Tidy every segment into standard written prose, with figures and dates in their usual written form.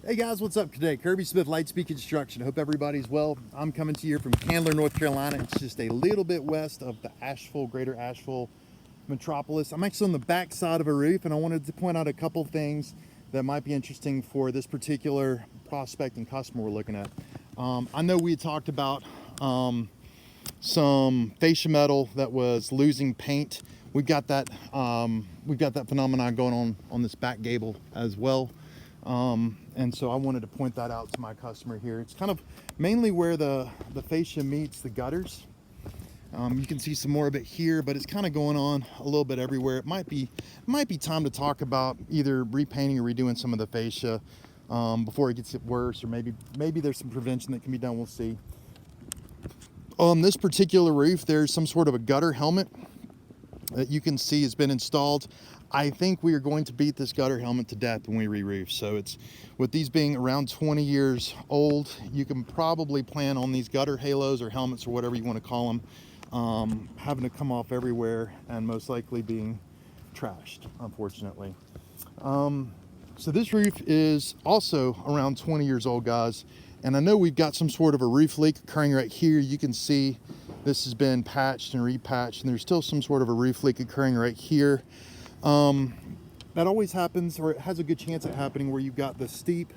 Hey guys, what's up today? Kirby Smith, Lightspeed Construction. Hope everybody's well. I'm coming to you from Candler, North Carolina. It's just a little bit west of the Asheville, greater Asheville metropolis. I'm actually on the back side of a roof, and I wanted to point out a couple things that might be interesting for this particular prospect and customer we're looking at. I know we had talked about some fascia metal that was losing paint. We've got that phenomenon going on this back gable as well. And so I wanted to point that out to my customer here. It's kind of mainly where the fascia meets the gutters. You can see some more of it here, but it's kind of going on a little bit everywhere. It might be time to talk about either repainting or redoing some of the fascia before it gets worse, or maybe there's some prevention that can be done. We'll see. On this particular roof, there's some sort of a gutter helmet that you can see has been installed. I think we are going to beat this gutter helmet to death when we re-roof. So it's, with these being around 20 years old, you can probably plan on these gutter halos or helmets or whatever you want to call them, having to come off everywhere and most likely being trashed, unfortunately. So this roof is also around 20 years old, guys. And I know we've got some sort of a roof leak occurring right here. You can see this has been patched and repatched, and there's still some sort of a roof leak occurring right here. That always happens, or it has a good chance of happening, where you've got the steep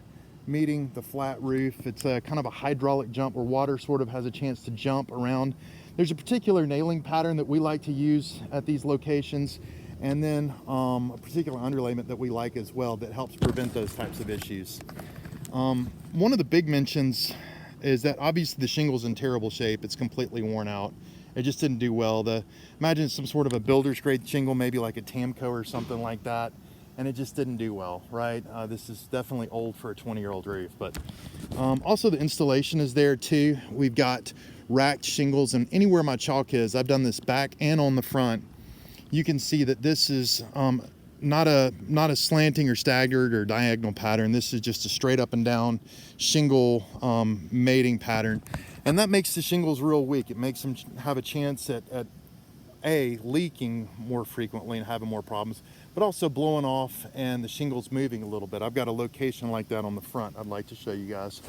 meeting the flat roof. It's a kind of a hydraulic jump where water sort of has a chance to jump around. There's a particular nailing pattern that we like to use at these locations, and then a particular underlayment that we like as well that helps prevent those types of issues. One of the big mentions is that obviously the shingle's in terrible shape. It's completely worn out. It just didn't do well. Imagine it's some sort of a builder's grade shingle, maybe like a Tamco or something like that, and it just didn't do well, right? This is definitely old for a 20-year-old roof. But also the installation is there too. We've got racked shingles, and anywhere my chalk is, I've done this back and on the front. You can see that this is not a slanting or staggered or diagonal pattern. This is just a straight up and down shingle mating pattern. And that makes the shingles real weak. It makes them have a chance at leaking more frequently and having more problems, but also blowing off and the shingles moving a little bit. I've got a location like that on the front I'd like to show you guys.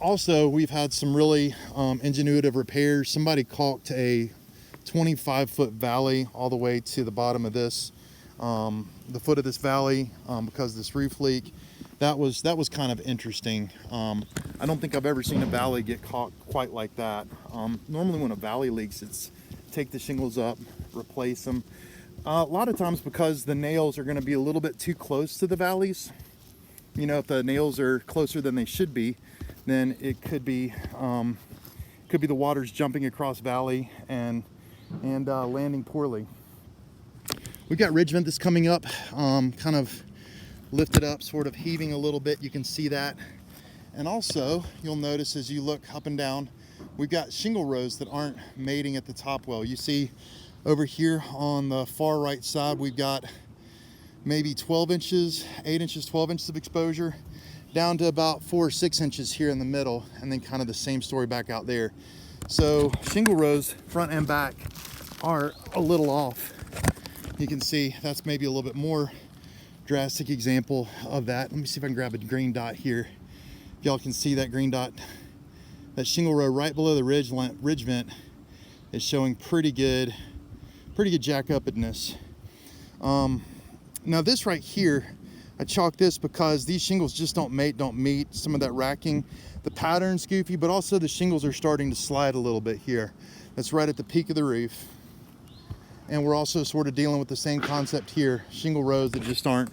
Also, we've had some really ingenuitive repairs. Somebody caulked a 25-foot valley all the way to the bottom of this, the foot of this valley, because of this roof leak. That was kind of interesting. I don't think I've ever seen a valley get caulked quite like that. Normally when a valley leaks, it's take the shingles up, replace them. A lot of times, because the nails are going to be a little bit too close to the valleys, you know, if the nails are closer than they should be, then it could be the water's jumping across valley and landing poorly. We've got ridge vent that's coming up, kind of lifted up, sort of heaving a little bit. You can see that. And also, you'll notice as you look up and down, we've got shingle rows that aren't mating at the top well. You see over here on the far right side, we've got maybe 12 inches, 8 inches, 12 inches of exposure, down to about 4 or 6 inches here in the middle, and then kind of the same story back out there. So shingle rows, front and back, are a little off. You can see that's maybe a little bit more drastic example of that. Let me see if I can grab a green dot here. Y'all can see that green dot. That shingle row right below the ridge vent is showing pretty good jack upness. Now this right here, I chalked this because these shingles just don't meet some of that racking. The pattern's goofy, but also the shingles are starting to slide a little bit here. That's right at the peak of the roof. And we're also sort of dealing with the same concept here. Shingle rows that just aren't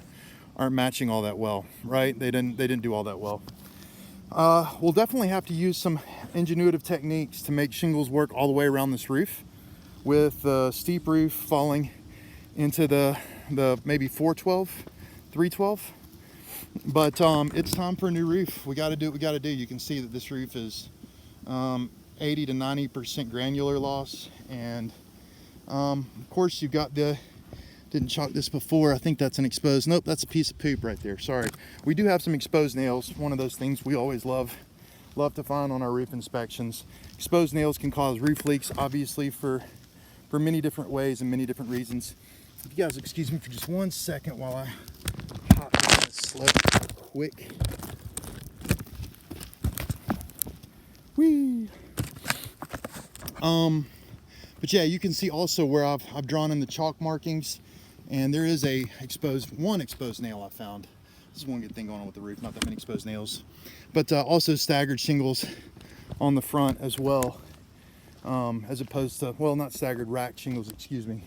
matching all that well, right? They didn't do all that well. We'll definitely have to use some ingenuitive techniques to make shingles work all the way around this roof, with the steep roof falling into the maybe 412, 312. But it's time for a new roof. We got to do what we got to do. You can see that this roof is 80 to 90% granular loss, and of course you've got didn't chalk this before. I think that's an exposed, nope, that's a piece of poop right there, sorry. We do have some exposed nails, one of those things we always love to find on our roof inspections. Exposed nails can cause roof leaks, obviously, for many different ways and many different reasons. If you guys excuse me for just 1 second while I hop down this slope. quick. Whee! But yeah, you can see also where I've drawn in the chalk markings, and there is one exposed nail I found. This is one good thing going on with the roof, not that many exposed nails. But also staggered shingles on the front as well, as opposed to, well, not staggered, racked shingles, excuse me.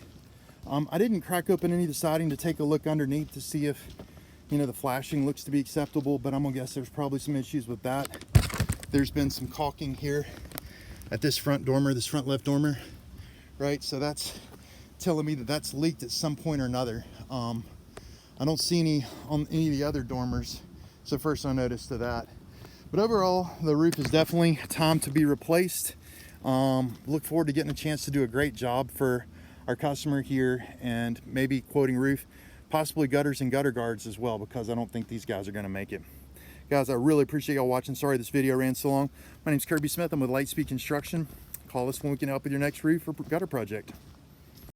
I didn't crack open any of the siding to take a look underneath to see if, you know, the flashing looks to be acceptable, but I'm gonna guess there's probably some issues with that. There's been some caulking here at this front dormer, this front left dormer, right? So that's telling me that that's leaked at some point or another. I don't see any on any of the other dormers. It's the first I noticed of that. But overall, the roof is definitely time to be replaced. Look forward to getting a chance to do a great job for our customer here, and maybe quoting roof, possibly gutters and gutter guards as well, because I don't think these guys are gonna make it. Guys, I really appreciate y'all watching. Sorry this video ran so long. My name's Kirby Smith. I'm with Lightspeed Construction. Call us when we can help with your next roof or gutter project.